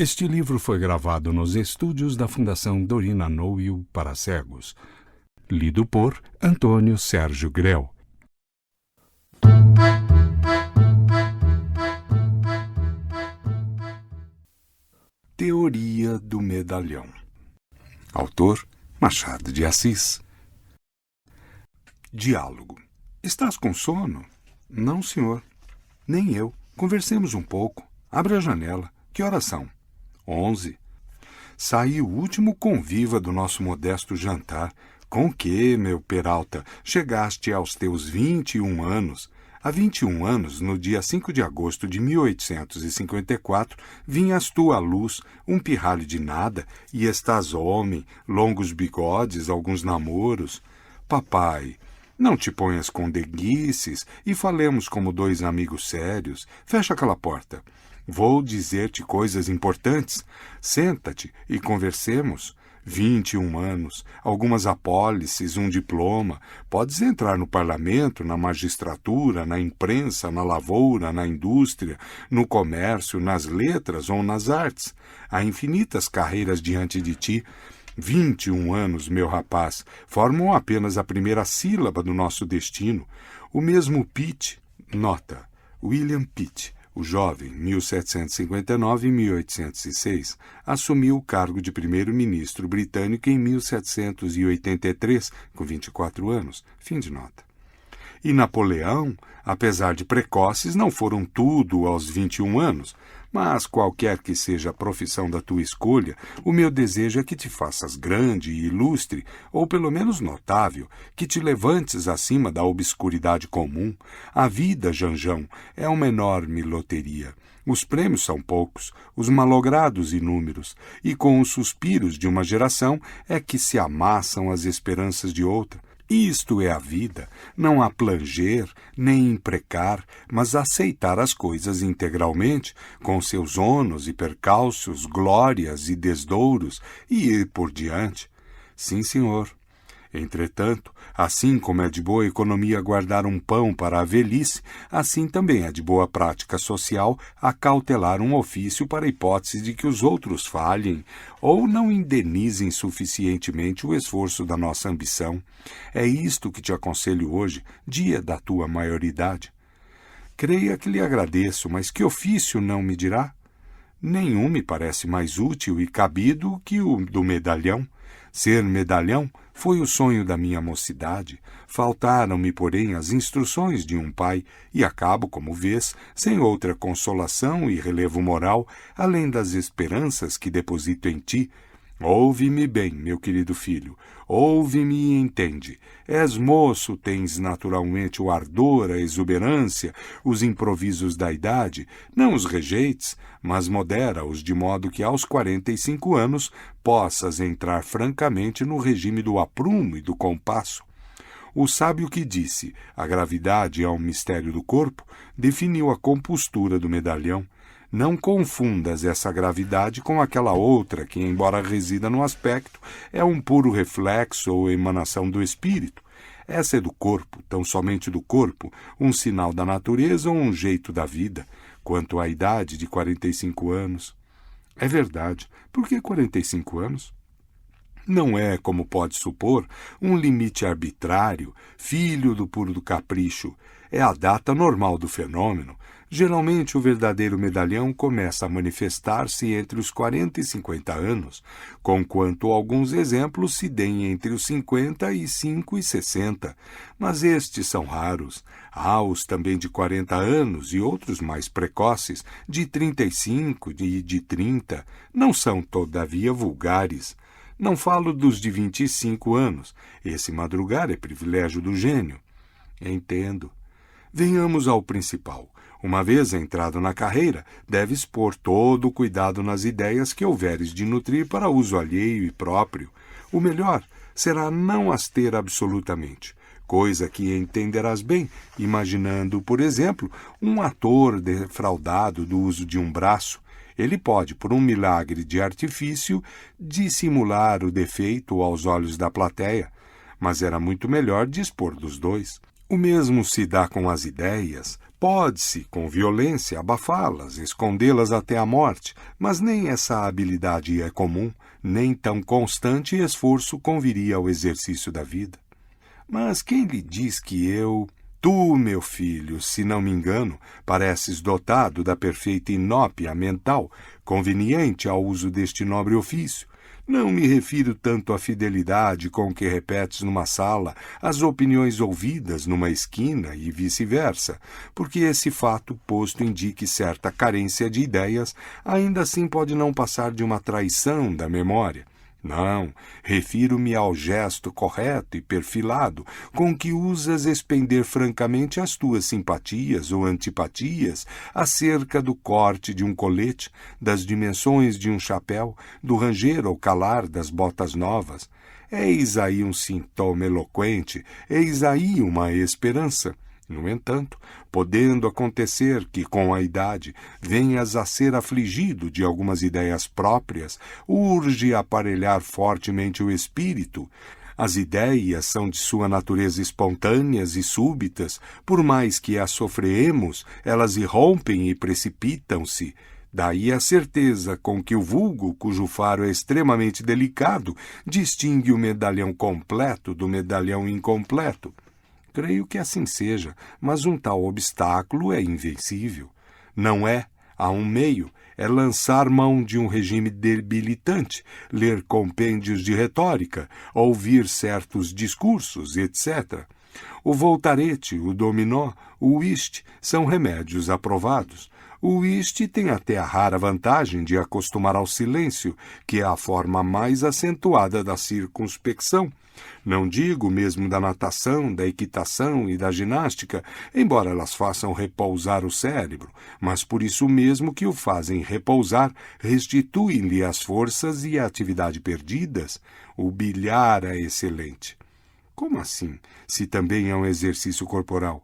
Este livro foi gravado nos estúdios da Fundação Dorina Noel para cegos. Lido por Antônio Sérgio Grell. Teoria do Medalhão. Autor Machado de Assis. Diálogo. Estás com sono? Não, senhor. Nem eu. Conversemos um pouco. Abra a janela. Que horas são? 11. Saiu o último conviva do nosso modesto jantar. Com que, meu Peralta, chegaste aos teus 21 anos? Há 21 anos, no dia 5 de agosto de 1854, vinhas tu à luz, um pirralho de nada, e estás homem, longos bigodes, alguns namoros. Papai, não te ponhas com denguices e falemos como dois amigos sérios. Fecha aquela porta. Vou dizer-te coisas importantes. Senta-te e conversemos. 21 anos, algumas apólices, um diploma. Podes entrar no parlamento, na magistratura, na imprensa, na lavoura, na indústria, no comércio, nas letras ou nas artes. Há infinitas carreiras diante de ti. 21 anos, meu rapaz, formam apenas a primeira sílaba do nosso destino. O mesmo Pitt, nota, William Pitt, o jovem, 1759 e 1806, assumiu o cargo de primeiro-ministro britânico em 1783, com 24 anos. Fim de nota. E Napoleão, apesar de precoces, não foram tudo aos 21 anos. Mas, qualquer que seja a profissão da tua escolha, o meu desejo é que te faças grande e ilustre, ou pelo menos notável, que te levantes acima da obscuridade comum. A vida, Janjão, é uma enorme loteria. Os prêmios são poucos, os malogrados inúmeros, e com os suspiros de uma geração é que se amassam as esperanças de outra. Isto é a vida, não há planger, nem imprecar, mas aceitar as coisas integralmente, com seus ônus e percalços, glórias e desdouros, e ir por diante. Sim, senhor. Entretanto, assim como é de boa economia guardar um pão para a velhice, assim também é de boa prática social acautelar um ofício para a hipótese de que os outros falhem ou não indenizem suficientemente o esforço da nossa ambição. É isto que te aconselho hoje, dia da tua maioridade. Creia que lhe agradeço, mas que ofício não me dirá? Nenhum me parece mais útil e cabido que o do medalhão. Ser medalhão foi o sonho da minha mocidade. Faltaram-me, porém, as instruções de um pai, e acabo, como vês, sem outra consolação e relevo moral, além das esperanças que deposito em ti. Ouve-me bem, meu querido filho, ouve-me e entende. És moço, tens naturalmente o ardor, a exuberância, os improvisos da idade. Não os rejeites, mas modera-os de modo que aos 45 anos possas entrar francamente no regime do aprumo e do compasso. O sábio que disse, a gravidade é um mistério do corpo, definiu a compostura do medalhão. Não confundas essa gravidade com aquela outra que, embora resida no aspecto, é um puro reflexo ou emanação do espírito. Essa é do corpo, tão somente do corpo, um sinal da natureza ou um jeito da vida. Quanto à idade de 45 anos... É verdade. Por que 45 anos? Não é, como pode supor, um limite arbitrário, filho do puro capricho. É a data normal do fenômeno. Geralmente, o verdadeiro medalhão começa a manifestar-se entre os 40 e 50 anos, conquanto alguns exemplos se deem entre os 55 e 60, mas estes são raros. Há os também de 40 anos e outros mais precoces, de 35 e de 30. Não são, todavia, vulgares. Não falo dos de 25 anos. Esse madrugar é privilégio do gênio. Entendo. Venhamos ao principal. Uma vez entrado na carreira, deves pôr todo o cuidado nas ideias que houveres de nutrir para uso alheio e próprio. O melhor será não as ter absolutamente, coisa que entenderás bem, imaginando, por exemplo, um ator defraudado do uso de um braço. Ele pode, por um milagre de artifício, dissimular o defeito aos olhos da plateia, mas era muito melhor dispor dos dois. O mesmo se dá com as ideias. Pode-se, com violência, abafá-las, escondê-las até a morte, mas nem essa habilidade é comum, nem tão constante esforço conviria ao exercício da vida. Mas quem lhe diz que eu... Tu, meu filho, se não me engano, pareces dotado da perfeita inópia mental, conveniente ao uso deste nobre ofício. Não me refiro tanto à fidelidade com que repetes numa sala as opiniões ouvidas numa esquina e vice-versa, porque esse fato, posto indique certa carência de ideias, ainda assim pode não passar de uma traição da memória. Não, refiro-me ao gesto correto e perfilado com que usas expender francamente as tuas simpatias ou antipatias acerca do corte de um colete, das dimensões de um chapéu, do ranger ou calar das botas novas. Eis aí um sintoma eloquente, eis aí uma esperança. No entanto, podendo acontecer que, com a idade, venhas a ser afligido de algumas ideias próprias, urge aparelhar fortemente o espírito. As ideias são de sua natureza espontâneas e súbitas, por mais que as sofreemos, elas irrompem e precipitam-se. Daí a certeza com que o vulgo, cujo faro é extremamente delicado, distingue o medalhão completo do medalhão incompleto. Creio que assim seja, mas um tal obstáculo é invencível. Não é, há um meio, é lançar mão de um regime debilitante, ler compêndios de retórica, ouvir certos discursos, etc. O voltarete, o dominó, o whist são remédios aprovados. O whist tem até a rara vantagem de acostumar ao silêncio, que é a forma mais acentuada da circunspecção. Não digo mesmo da natação, da equitação e da ginástica, embora elas façam repousar o cérebro, mas por isso mesmo que o fazem repousar, restituem-lhe as forças e a atividade perdidas. O bilhar é excelente. Como assim, se também é um exercício corporal?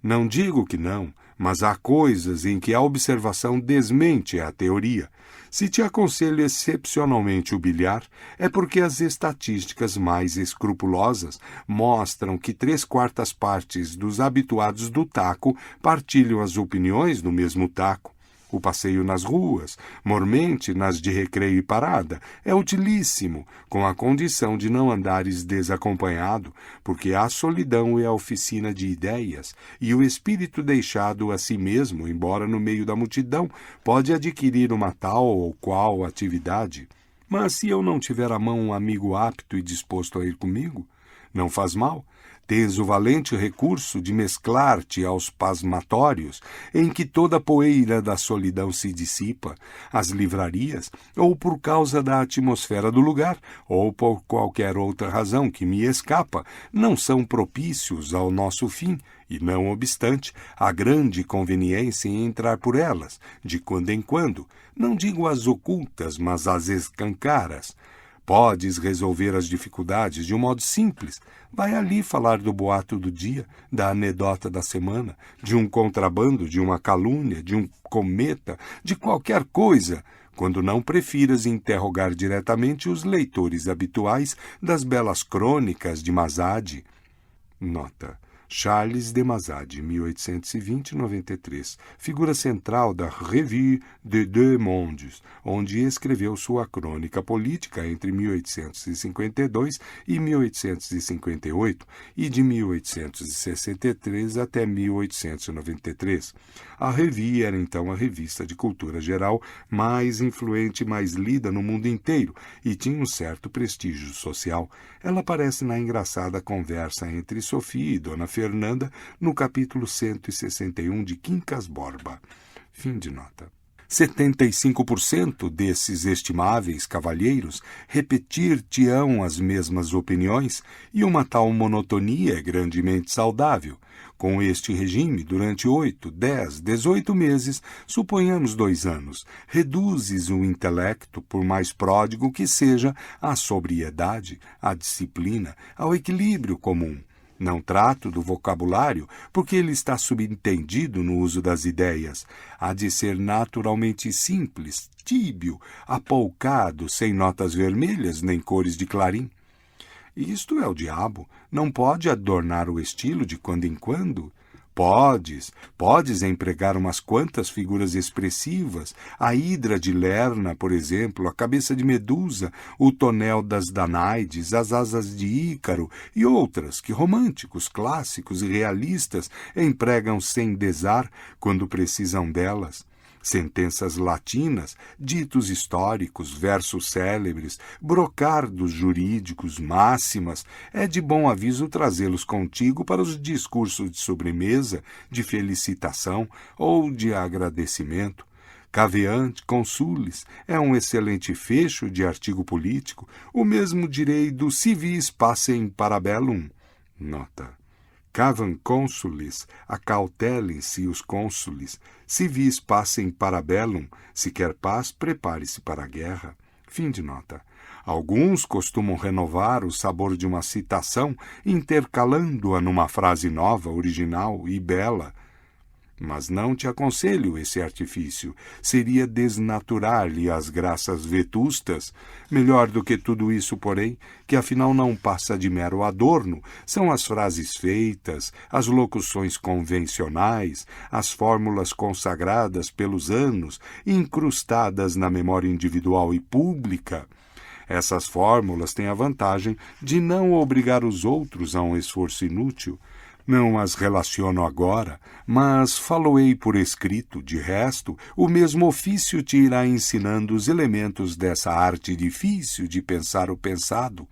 Não digo que não, mas há coisas em que a observação desmente a teoria. Se te aconselho excepcionalmente o bilhar, é porque as estatísticas mais escrupulosas mostram que 3/4 partes dos habituados do taco partilham as opiniões do mesmo taco. O passeio nas ruas, mormente nas de recreio e parada, é utilíssimo, com a condição de não andares desacompanhado, porque a solidão é a oficina de ideias, e o espírito deixado a si mesmo, embora no meio da multidão, pode adquirir uma tal ou qual atividade. Mas se eu não tiver à mão um amigo apto e disposto a ir comigo, não faz mal. Tens o valente recurso de mesclar-te aos pasmatórios, em que toda a poeira da solidão se dissipa, as livrarias, ou por causa da atmosfera do lugar, ou por qualquer outra razão que me escapa, não são propícios ao nosso fim, e não obstante, há grande conveniência em entrar por elas, de quando em quando, não digo as ocultas, mas as escancaras. Podes resolver as dificuldades de um modo simples. Vai ali falar do boato do dia, da anedota da semana, de um contrabando, de uma calúnia, de um cometa, de qualquer coisa, quando não prefiras interrogar diretamente os leitores habituais das belas crônicas de Mazade. Nota. Charles de Mazade, 1820-93, figura central da Revue des Deux Mondes, onde escreveu sua crônica política entre 1852 e 1858 e de 1863 até 1893. A Revue era então a revista de cultura geral mais influente e mais lida no mundo inteiro e tinha um certo prestígio social. Ela aparece na engraçada conversa entre Sofia e Dona Fernanda, no capítulo 161 de Quincas Borba. Fim de nota. 75% desses estimáveis cavalheiros repetir-te-ão as mesmas opiniões, e uma tal monotonia é grandemente saudável. Com este regime, durante 8, 10, 18 meses, suponhamos 2 anos, reduzes o intelecto, por mais pródigo que seja, à sobriedade, à disciplina, ao equilíbrio comum. Não trato do vocabulário, porque ele está subentendido no uso das ideias. Há de ser naturalmente simples, tíbio, apoucado, sem notas vermelhas nem cores de clarim. Isto é o diabo. Não pode adornar o estilo de quando em quando? Podes empregar umas quantas figuras expressivas, a hidra de Lerna, por exemplo, a cabeça de Medusa, o tonel das Danáides, as asas de Ícaro e outras que românticos, clássicos e realistas empregam sem desar quando precisam delas. Sentenças latinas, ditos históricos, versos célebres, brocardos jurídicos, máximas, é de bom aviso trazê-los contigo para os discursos de sobremesa, de felicitação ou de agradecimento. Caveant consulis é um excelente fecho de artigo político, o mesmo direi do civis pacem parabellum. Nota. Cavam consulis, acautelem-se os cônsules, civis pacem parabellum, se quer paz, prepare-se para a guerra. Fim de nota. Alguns costumam renovar o sabor de uma citação, intercalando-a numa frase nova, original e bela. Mas não te aconselho esse artifício. Seria desnaturar-lhe as graças vetustas. Melhor do que tudo isso, porém, que afinal não passa de mero adorno, são as frases feitas, as locuções convencionais, as fórmulas consagradas pelos anos, incrustadas na memória individual e pública. Essas fórmulas têm a vantagem de não obrigar os outros a um esforço inútil. Não as relaciono agora, mas falo-ei por escrito. De resto, o mesmo ofício te irá ensinando os elementos dessa arte difícil de pensar o pensado.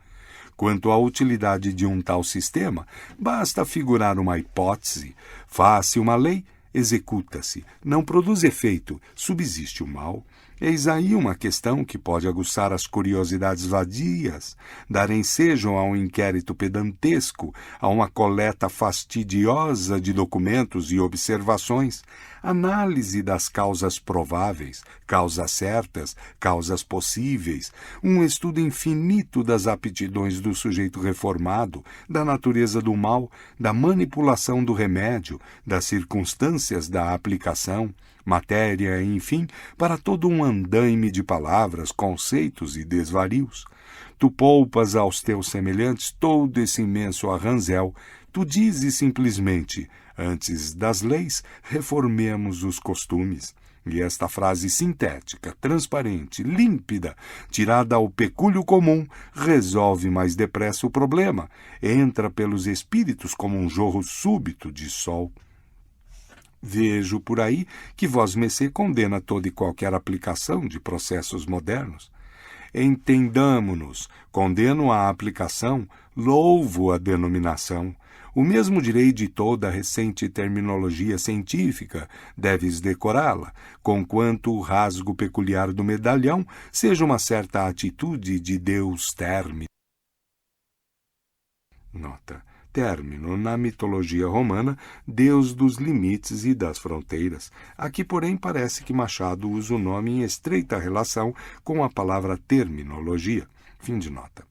Quanto à utilidade de um tal sistema, basta figurar uma hipótese, faz-se uma lei, executa-se, não produz efeito, subsiste o mal. Eis aí uma questão que pode aguçar as curiosidades vadias, dar ensejo a um inquérito pedantesco, a uma coleta fastidiosa de documentos e observações, análise das causas prováveis, causas certas, causas possíveis, um estudo infinito das aptidões do sujeito reformado, da natureza do mal, da manipulação do remédio, das circunstâncias da aplicação, matéria, enfim, para todo um andaime de palavras, conceitos e desvarios. Tu poupas aos teus semelhantes todo esse imenso arranzel, tu dizes simplesmente, antes das leis, reformemos os costumes. E esta frase sintética, transparente, límpida, tirada ao pecúlio comum, resolve mais depressa o problema, entra pelos espíritos como um jorro súbito de sol. Vejo por aí que vosmecê condena toda e qualquer aplicação de processos modernos. Entendamo-nos, condeno a aplicação, louvo a denominação. O mesmo direi de toda a recente terminologia científica, deves decorá-la, conquanto o rasgo peculiar do medalhão seja uma certa atitude de Deus terme. Nota. Término, na mitologia romana, deus dos limites e das fronteiras. Aqui, porém, parece que Machado usa o nome em estreita relação com a palavra terminologia. Fim de nota.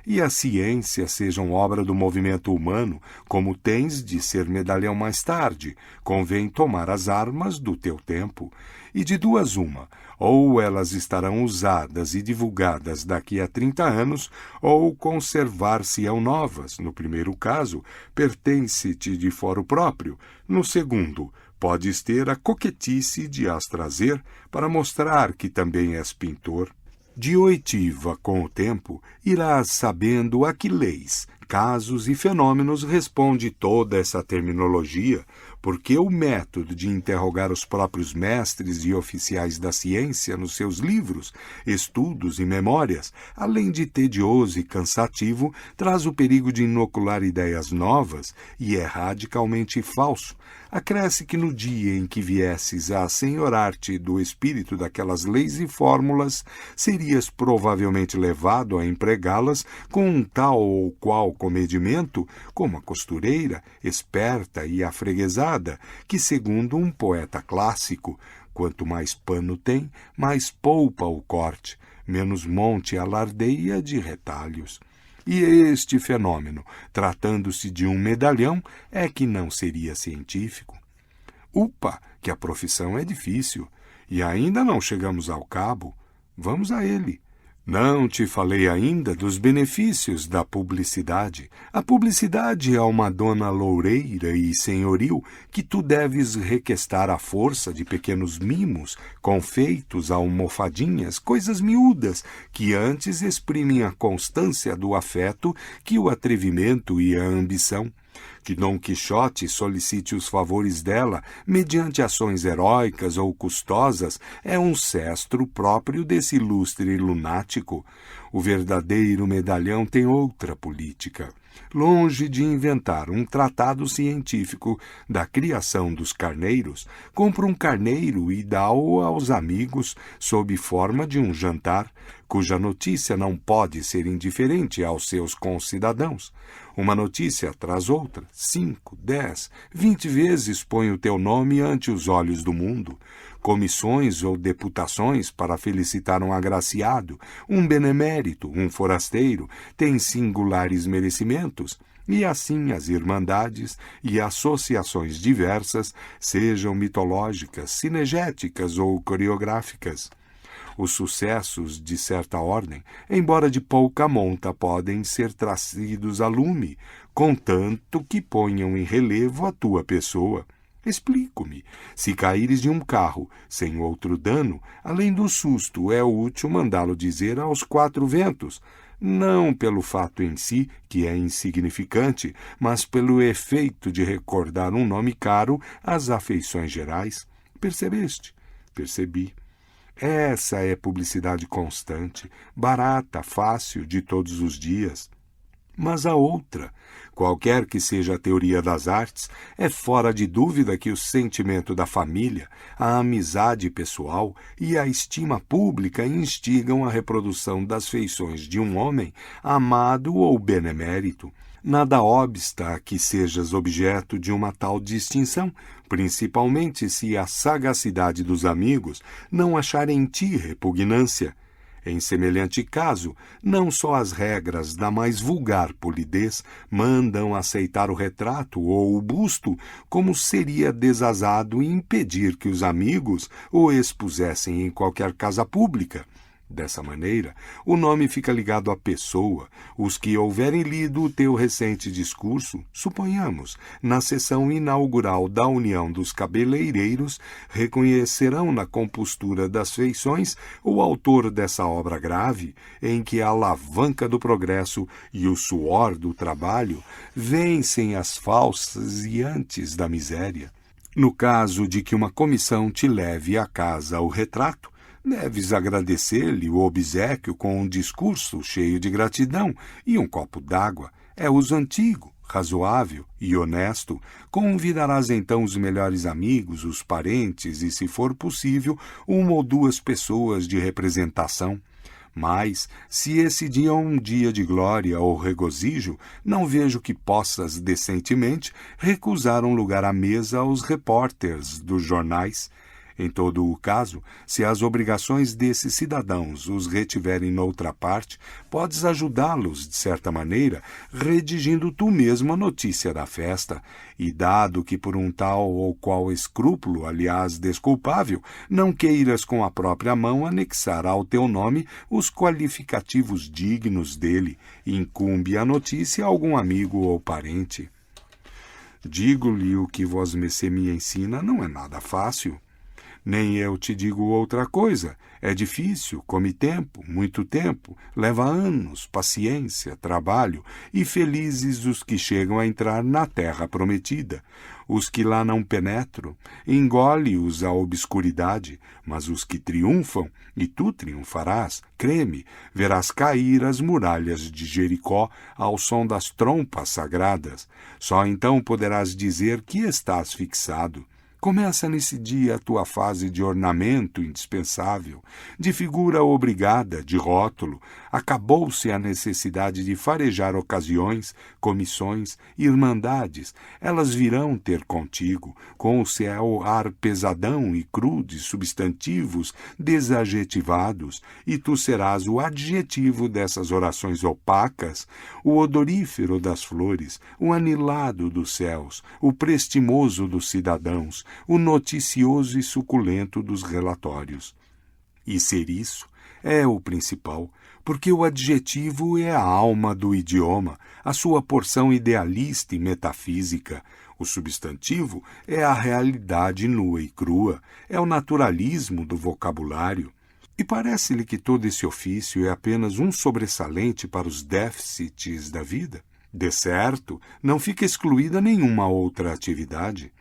E a ciência sejam obra do movimento humano, como tens de ser medalhão mais tarde, convém tomar as armas do teu tempo. E de duas uma, ou elas estarão usadas e divulgadas daqui a 30 anos, ou conservar-se-ão novas. No primeiro caso, pertence-te de foro próprio. No segundo, podes ter a coquetice de as trazer para mostrar que também és pintor. De oitiva, com o tempo, irás sabendo a que leis, casos e fenômenos responde toda essa terminologia, porque o método de interrogar os próprios mestres e oficiais da ciência nos seus livros, estudos e memórias, além de tedioso e cansativo, traz o perigo de inocular ideias novas e é radicalmente falso. Acresce que no dia em que viesses a assenhorar-te do espírito daquelas leis e fórmulas, serias provavelmente levado a empregá-las com um tal ou qual comedimento, como a costureira, esperta e afreguesada, que, segundo um poeta clássico, quanto mais pano tem, mais poupa o corte, menos monte alardeia de retalhos. E este fenômeno, tratando-se de um medalhão, é que não seria científico. Upa, que a profissão é difícil, e ainda não chegamos ao cabo. Vamos a ele. Não te falei ainda dos benefícios da publicidade. A publicidade é uma dona loureira e senhoril que tu deves requestar à força de pequenos mimos, confeitos, almofadinhas, coisas miúdas, que antes exprimem a constância do afeto que o atrevimento e a ambição. Que Dom Quixote solicite os favores dela mediante ações heróicas ou custosas é um sestro próprio desse ilustre lunático. O verdadeiro medalhão tem outra política. Longe de inventar um tratado científico da criação dos carneiros, compra um carneiro e dá-o aos amigos sob forma de um jantar, cuja notícia não pode ser indiferente aos seus concidadãos. Uma notícia tras outra, 5, 10, 20 vezes põe o teu nome ante os olhos do mundo. Comissões ou deputações para felicitar um agraciado, um benemérito, um forasteiro, têm singulares merecimentos, e assim as irmandades e associações diversas, sejam mitológicas, cinegéticas ou coreográficas. Os sucessos de certa ordem, embora de pouca monta, podem ser trazidos a lume, contanto que ponham em relevo a tua pessoa. Explico-me. Se caíres de um carro sem outro dano, além do susto, é útil mandá-lo dizer aos quatro ventos, não pelo fato em si, que é insignificante, mas pelo efeito de recordar um nome caro às afeições gerais. Percebeste? Percebi. Essa é publicidade constante, barata, fácil, de todos os dias. Mas a outra, qualquer que seja a teoria das artes, é fora de dúvida que o sentimento da família, a amizade pessoal e a estima pública instigam a reprodução das feições de um homem amado ou benemérito. Nada obsta a que sejas objeto de uma tal distinção, principalmente se a sagacidade dos amigos não achar em ti repugnância. Em semelhante caso, não só as regras da mais vulgar polidez mandam aceitar o retrato ou o busto, como seria desazado impedir que os amigos o expusessem em qualquer casa pública. Dessa maneira, o nome fica ligado à pessoa. Os que houverem lido o teu recente discurso, suponhamos, na sessão inaugural da União dos Cabeleireiros, reconhecerão na compostura das feições o autor dessa obra grave, em que a alavanca do progresso e o suor do trabalho vencem as falsidades da miséria. No caso de que uma comissão te leve à casa o retrato, deves agradecer-lhe o obséquio com um discurso cheio de gratidão e um copo d'água. É uso antigo, razoável e honesto. Convidarás então os melhores amigos, os parentes e, se for possível, uma ou duas pessoas de representação. Mas, se esse dia é um dia de glória ou regozijo, não vejo que possas decentemente recusar um lugar à mesa aos repórteres dos jornais. Em todo o caso, se as obrigações desses cidadãos os retiverem noutra parte, podes ajudá-los, de certa maneira, redigindo tu mesmo a notícia da festa, e dado que por um tal ou qual escrúpulo, aliás desculpável, não queiras com a própria mão anexar ao teu nome os qualificativos dignos dele, incumbe a notícia a algum amigo ou parente. Digo-lhe o que vosmecê me ensina não é nada fácil. Nem eu te digo outra coisa. É difícil, come tempo, muito tempo, leva anos, paciência, trabalho, e felizes os que chegam a entrar na terra prometida. Os que lá não penetram, engole-os a obscuridade, mas os que triunfam, e tu triunfarás, crê-me, verás cair as muralhas de Jericó ao som das trompas sagradas. Só então poderás dizer que estás fixado. Começa nesse dia a tua fase de ornamento indispensável, de figura obrigada, de rótulo. Acabou-se a necessidade de farejar ocasiões, comissões, irmandades. Elas virão ter contigo, com o seu ar pesadão e cru de substantivos desadjetivados, e tu serás o adjetivo dessas orações opacas, o odorífero das flores, o anilado dos céus, o prestimoso dos cidadãos, o noticioso e suculento dos relatórios. E ser isso É o principal, porque o adjetivo é a alma do idioma, a sua porção idealista e metafísica. O substantivo é a realidade nua e crua, é o naturalismo do vocabulário. E parece-lhe que todo esse ofício é apenas um sobressalente para os déficits da vida? De certo, não fica excluída nenhuma outra atividade.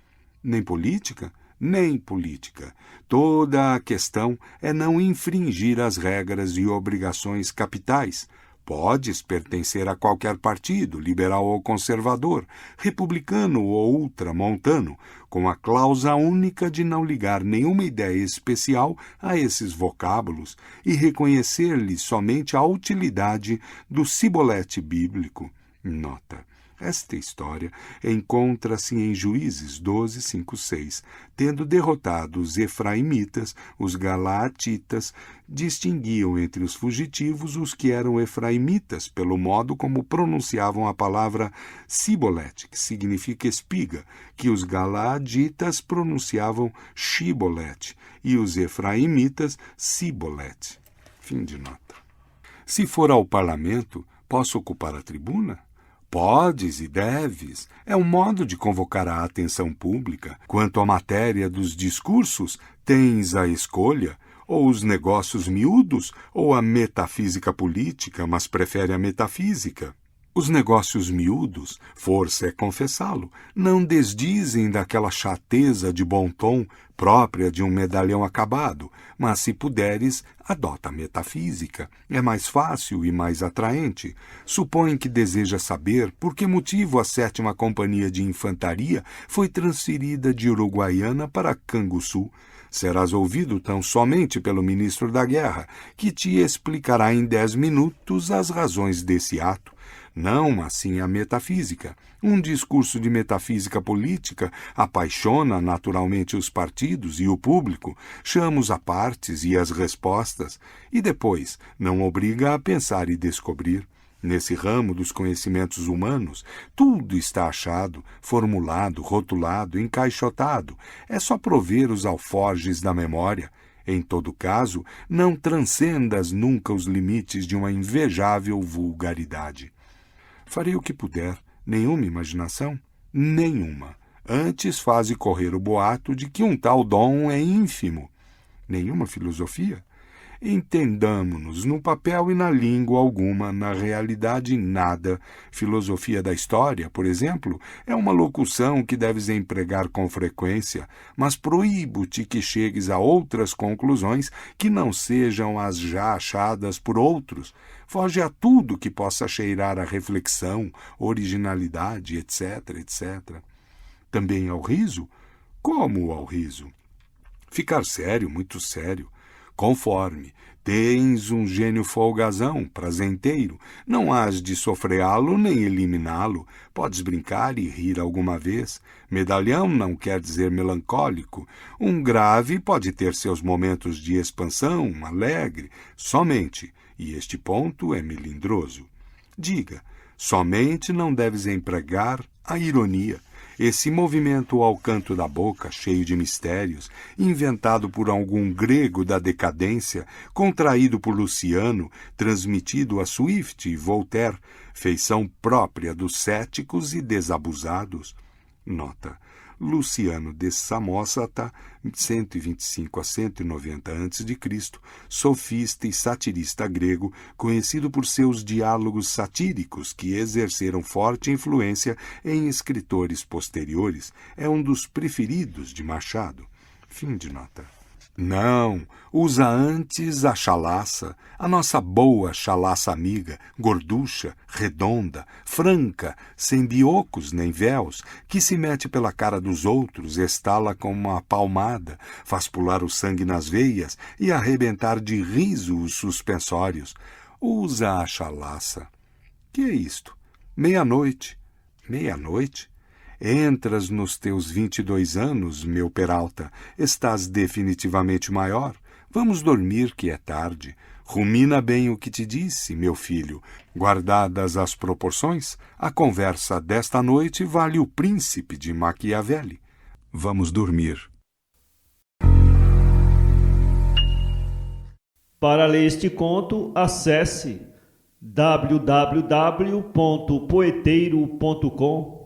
Nem política? Nem política. Toda a questão é não infringir as regras e obrigações capitais. Podes pertencer a qualquer partido, liberal ou conservador, republicano ou ultramontano, com a cláusula única de não ligar nenhuma ideia especial a esses vocábulos e reconhecer-lhes somente a utilidade do cibolete bíblico. Nota. Esta história encontra-se em Juízes 12, 5, 6. Tendo derrotado os efraimitas, os galaatitas distinguiam entre os fugitivos os que eram efraimitas pelo modo como pronunciavam a palavra cibolete, que significa espiga, que os galaaditas pronunciavam shibolete e os efraimitas cibolete. Fim de nota. Se for ao parlamento, posso ocupar a tribuna? Podes e deves. É um modo de convocar a atenção pública. Quanto à matéria dos discursos, tens a escolha, ou os negócios miúdos, ou a metafísica política, mas prefere a metafísica. Os negócios miúdos, força é confessá-lo, não desdizem daquela chateza de bom tom própria de um medalhão acabado, mas se puderes, adota a metafísica. É mais fácil e mais atraente. Supõe que deseja saber por que motivo a 7ª Companhia de Infantaria foi transferida de Uruguaiana para Canguçu. Serás ouvido tão somente pelo ministro da Guerra, que te explicará em 10 minutos as razões desse ato. Não assim a metafísica. Um discurso de metafísica política apaixona naturalmente os partidos e o público, chama os apartes e as respostas, e depois não obriga a pensar e descobrir. Nesse ramo dos conhecimentos humanos, tudo está achado, formulado, rotulado, encaixotado. É só prover os alforjes da memória. Em todo caso, não transcendas nunca os limites de uma invejável vulgaridade. Farei o que puder. Nenhuma imaginação? Nenhuma. Antes faze correr o boato de que um tal dom é ínfimo. Nenhuma filosofia? Entendamo-nos no papel e na língua alguma, na realidade nada. Filosofia da história, por exemplo, é uma locução que deves empregar com frequência, mas proíbo-te que chegues a outras conclusões que não sejam as já achadas por outros. Foge a tudo que possa cheirar a reflexão, originalidade, etc., etc. Também ao riso? Como ao riso? Ficar sério, muito sério. Conforme, tens um gênio folgazão, prazenteiro, não hás de sofreá-lo nem eliminá-lo, podes brincar e rir alguma vez. Medalhão não quer dizer melancólico. Um grave pode ter seus momentos de expansão, alegre, somente, e este ponto é melindroso. Diga, somente não deves empregar a ironia. Esse movimento ao canto da boca, cheio de mistérios, inventado por algum grego da decadência, contraído por Luciano, transmitido a Swift e Voltaire, feição própria dos céticos e desabusados. Nota. Luciano de Samosata, 125 a 190 a.C., sofista e satirista grego, conhecido por seus diálogos satírico que exerceram forte influência em escritores posteriores, é um dos preferidos de Machado. Fim de nota. Não, usa antes a chalaça, a nossa boa chalaça amiga, gorducha, redonda, franca, sem biocos nem véus, que se mete pela cara dos outros, estala com uma palmada, faz pular o sangue nas veias e arrebentar de riso os suspensórios. Usa a chalaça. Que é isto? Meia-noite. Meia-noite? Entras nos teus 22 anos, meu Peralta. Estás definitivamente maior. Vamos dormir, que é tarde. Rumina bem o que te disse, meu filho. Guardadas as proporções, a conversa desta noite vale o Príncipe de Maquiavelli. Vamos dormir. Para ler este conto, acesse www.poeteiro.com.